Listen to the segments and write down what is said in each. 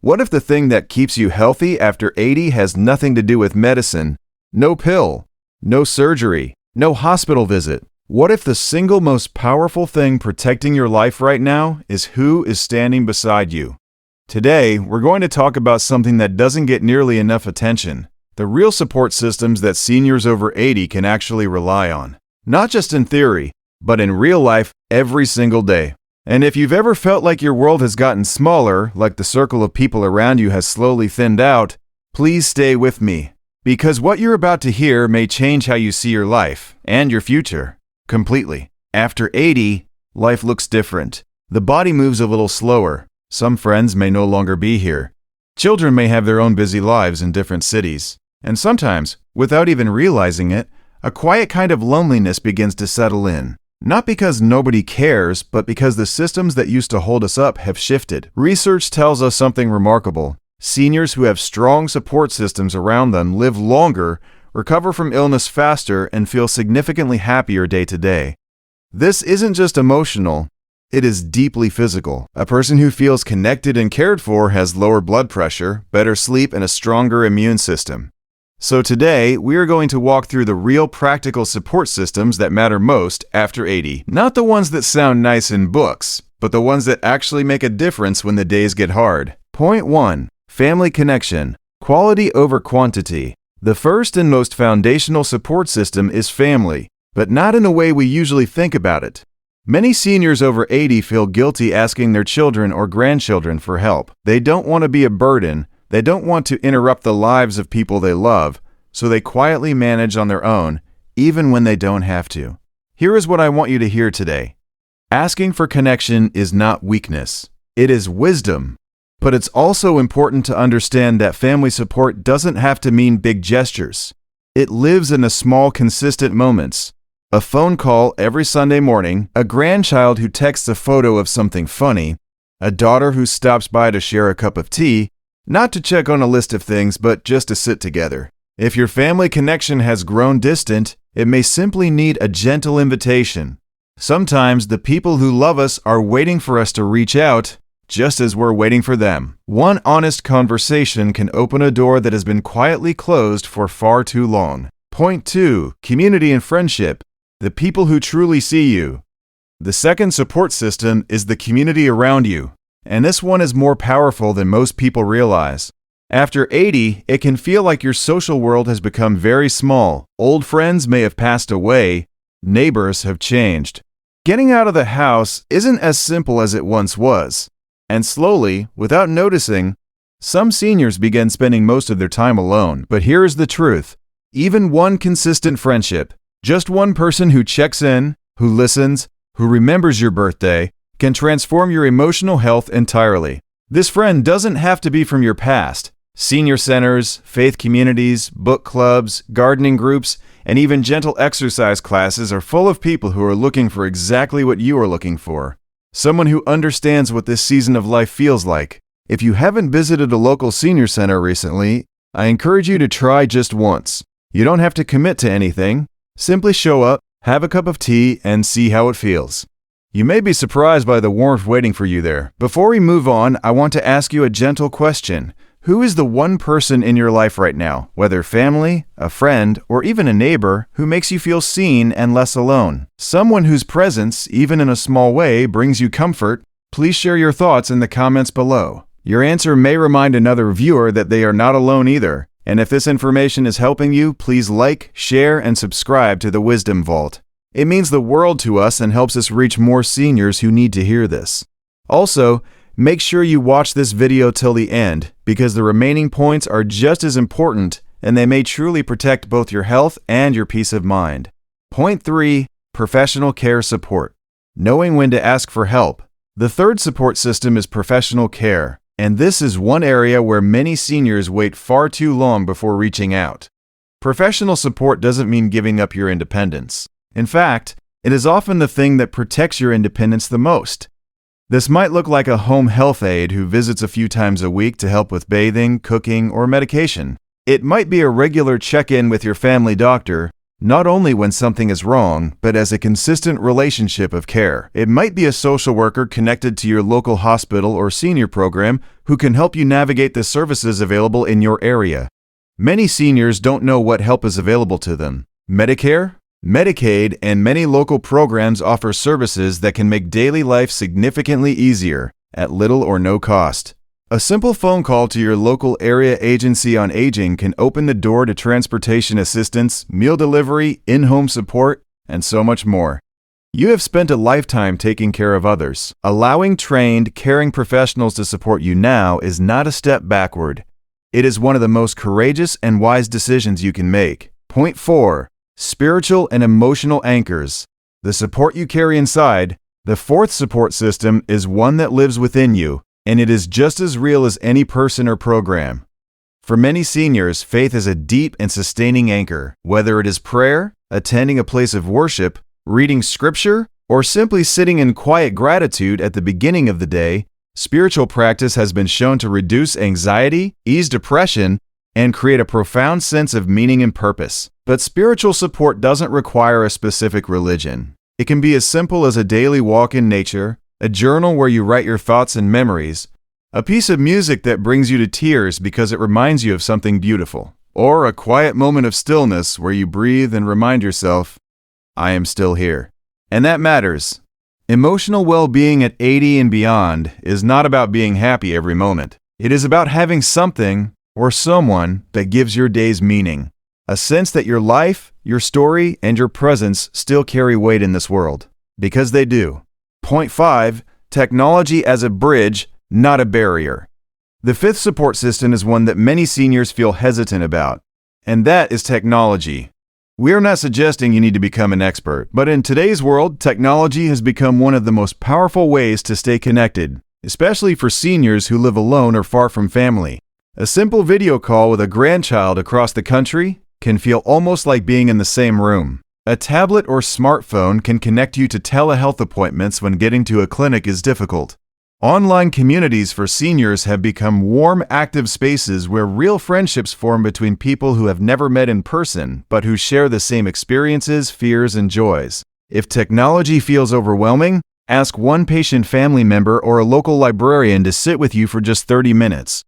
What if the thing that keeps you healthy after 80 has nothing to do with medicine? No pill, no surgery, no hospital visit. What if the single most powerful thing protecting your life right now is who is standing beside you? Today, we're going to talk about something that doesn't get nearly enough attention: the real support systems that seniors over 80 can actually rely on. Not just in theory, but in real life every single day. And if you've ever felt like your world has gotten smaller, like the circle of people around you has slowly thinned out, please stay with me. Because what you're about to hear may change how you see your life and your future completely. After 80, life looks different. The body moves a little slower. Some friends may no longer be here. Children may have their own busy lives in different cities. And sometimes, without even realizing it, a quiet kind of loneliness begins to settle in. Not because nobody cares, but because the systems that used to hold us up have shifted. Research tells us something remarkable. Seniors who have strong support systems around them live longer, recover from illness faster, and feel significantly happier day to day. This isn't just emotional. It is deeply physical. A person who feels connected and cared for has lower blood pressure, better sleep, and a stronger immune system. So today, we are going to walk through the real practical support systems that matter most after 80. Not the ones that sound nice in books, but the ones that actually make a difference when the days get hard. Point 1. Family connection. Quality over quantity. The first and most foundational support system is family, but not in a way we usually think about it. Many seniors over 80 feel guilty asking their children or grandchildren for help. They don't want to be a burden. They don't want to interrupt the lives of people they love, so they quietly manage on their own, even when they don't have to. Here is what I want you to hear today. Asking for connection is not weakness. It is wisdom. But it's also important to understand that family support doesn't have to mean big gestures. It lives in the small, consistent moments. A phone call every Sunday morning, a grandchild who texts a photo of something funny, a daughter who stops by to share a cup of tea, not to check on a list of things, but just to sit together. If your family connection has grown distant, it may simply need a gentle invitation. Sometimes the people who love us are waiting for us to reach out, just as we're waiting for them. One honest conversation can open a door that has been quietly closed for far too long. Point 2. Community and friendship. The people who truly see you. The second support system is the community around you, and this one is more powerful than most people realize. After 80, it can feel like your social world has become very small. Old friends may have passed away. Neighbors have changed. Getting out of the house isn't as simple as it once was. And slowly, without noticing, some seniors begin spending most of their time alone. But here is the truth. Even one consistent friendship, just one person who checks in, who listens, who remembers your birthday, can transform your emotional health entirely. This friend doesn't have to be from your past. Senior centers, faith communities, book clubs, gardening groups, and even gentle exercise classes are full of people who are looking for exactly what you are looking for. Someone who understands what this season of life feels like. If you haven't visited a local senior center recently, I encourage you to try just once. You don't have to commit to anything. Simply show up, have a cup of tea, and see how it feels. You may be surprised by the warmth waiting for you there. Before we move on, I want to ask you a gentle question. Who is the one person in your life right now, whether family, a friend, or even a neighbor, who makes you feel seen and less alone? Someone whose presence, even in a small way, brings you comfort. Please share your thoughts in the comments below. Your answer may remind another viewer that they are not alone either. And if this information is helping you, please like, share, and subscribe to the Wisdom Vault. It means the world to us and helps us reach more seniors who need to hear this. Also, make sure you watch this video till the end, because the remaining points are just as important, and they may truly protect both your health and your peace of mind. Point 3. Professional care support. Knowing when to ask for help. The third support system is professional care. And this is one area where many seniors wait far too long before reaching out. Professional support doesn't mean giving up your independence. In fact, it is often the thing that protects your independence the most. This might look like a home health aide who visits a few times a week to help with bathing, cooking, or medication. It might be a regular check-in with your family doctor, not only when something is wrong, but as a consistent relationship of care. It might be a social worker connected to your local hospital or senior program who can help you navigate the services available in your area. Many seniors don't know what help is available to them. Medicare, Medicaid, and many local programs offer services that can make daily life significantly easier at little or no cost. A simple phone call to your local area agency on aging can open the door to transportation assistance, meal delivery, in-home support, and so much more. You have spent a lifetime taking care of others. Allowing trained, caring professionals to support you now is not a step backward. It is one of the most courageous and wise decisions you can make. Point 4. Spiritual and emotional anchors. The support you carry inside. The fourth support system is one that lives within you, and it is just as real as any person or program. For many seniors, faith is a deep and sustaining anchor. Whether it is prayer, attending a place of worship, reading scripture, or simply sitting in quiet gratitude at the beginning of the day, spiritual practice has been shown to reduce anxiety, ease depression, and create a profound sense of meaning and purpose. But spiritual support doesn't require a specific religion. It can be as simple as a daily walk in nature, a journal where you write your thoughts and memories, a piece of music that brings you to tears because it reminds you of something beautiful, or a quiet moment of stillness where you breathe and remind yourself, I am still here. And that matters. Emotional well-being at 80 and beyond is not about being happy every moment. It is about having something or someone that gives your days meaning, a sense that your life, your story, and your presence still carry weight in this world. Because they do. Point 5. Technology as a bridge, not a barrier. The fifth support system is one that many seniors feel hesitant about, and that is technology. We are not suggesting you need to become an expert, but in today's world, technology has become one of the most powerful ways to stay connected, especially for seniors who live alone or far from family. A simple video call with a grandchild across the country can feel almost like being in the same room. A tablet or smartphone can connect you to telehealth appointments when getting to a clinic is difficult. Online communities for seniors have become warm, active spaces where real friendships form between people who have never met in person, but who share the same experiences, fears, and joys. If technology feels overwhelming, ask one patient family member or a local librarian to sit with you for just 30 minutes.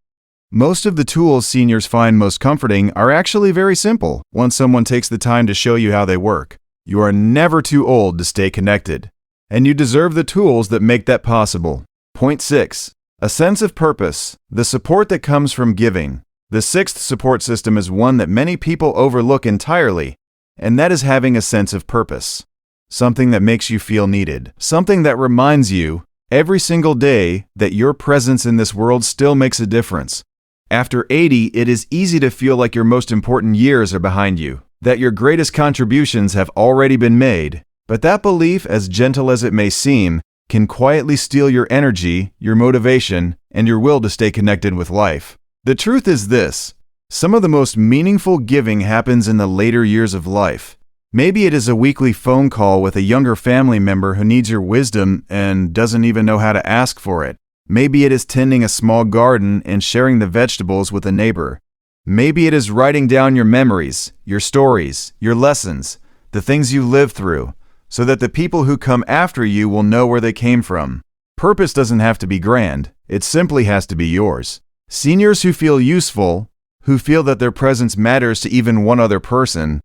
Most of the tools seniors find most comforting are actually very simple once someone takes the time to show you how they work. You are never too old to stay connected, and you deserve the tools that make that possible. Point 6. A sense of purpose, the support that comes from giving. The sixth support system is one that many people overlook entirely, and that is having a sense of purpose. Something that makes you feel needed. Something that reminds you every single day that your presence in this world still makes a difference. After 80, it is easy to feel like your most important years are behind you, that your greatest contributions have already been made. But that belief, as gentle as it may seem, can quietly steal your energy, your motivation, and your will to stay connected with life. The truth is this: some of the most meaningful giving happens in the later years of life. Maybe it is a weekly phone call with a younger family member who needs your wisdom and doesn't even know how to ask for it. Maybe it is tending a small garden and sharing the vegetables with a neighbor. Maybe it is writing down your memories, your stories, your lessons, the things you lived through, so that the people who come after you will know where they came from. Purpose doesn't have to be grand. It simply has to be yours. Seniors who feel useful, who feel that their presence matters to even one other person,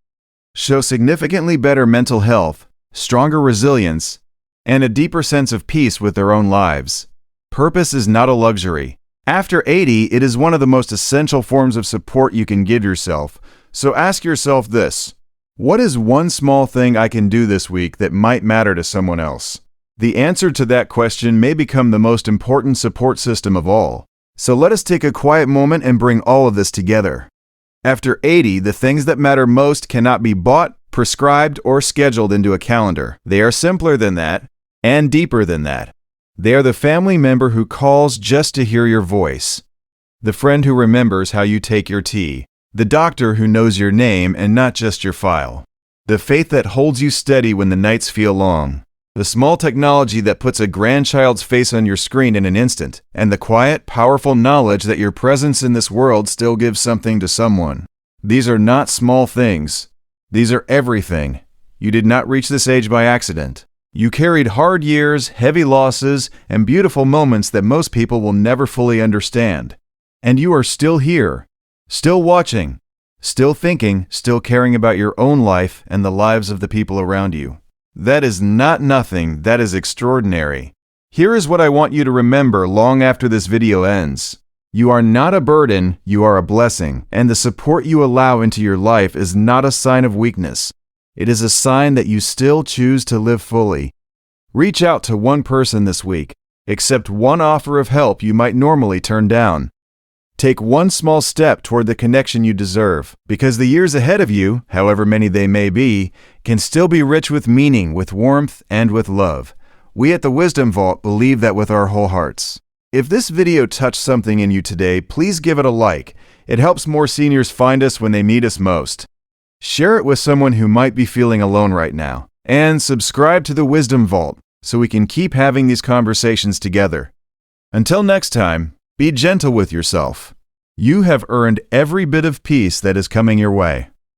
show significantly better mental health, stronger resilience, and a deeper sense of peace with their own lives. Purpose is not a luxury. After 80, it is one of the most essential forms of support you can give yourself. So ask yourself this: what is one small thing I can do this week that might matter to someone else? The answer to that question may become the most important support system of all. So let us take a quiet moment and bring all of this together. After 80, the things that matter most cannot be bought, prescribed, or scheduled into a calendar. They are simpler than that and deeper than that. They are the family member who calls just to hear your voice, the friend who remembers how you take your tea, the doctor who knows your name and not just your file, the faith that holds you steady when the nights feel long, the small technology that puts a grandchild's face on your screen in an instant, and the quiet, powerful knowledge that your presence in this world still gives something to someone. These are not small things. These are everything. You did not reach this age by accident. You carried hard years, heavy losses, and beautiful moments that most people will never fully understand. And you are still here, still watching, still thinking, still caring about your own life and the lives of the people around you. That is not nothing, that is extraordinary. Here is what I want you to remember long after this video ends. You are not a burden, you are a blessing, and the support you allow into your life is not a sign of weakness. It is a sign that you still choose to live fully. Reach out to one person this week. Accept one offer of help you might normally turn down. Take one small step toward the connection you deserve, because the years ahead of you, however many they may be, can still be rich with meaning, with warmth, and with love. We at the Wisdom Vault believe that with our whole hearts. If this video touched something in you today, please give it a like. It helps more seniors find us when they need us most. Share it with someone who might be feeling alone right now. And subscribe to the Wisdom Vault so we can keep having these conversations together. Until next time, be gentle with yourself. You have earned every bit of peace that is coming your way.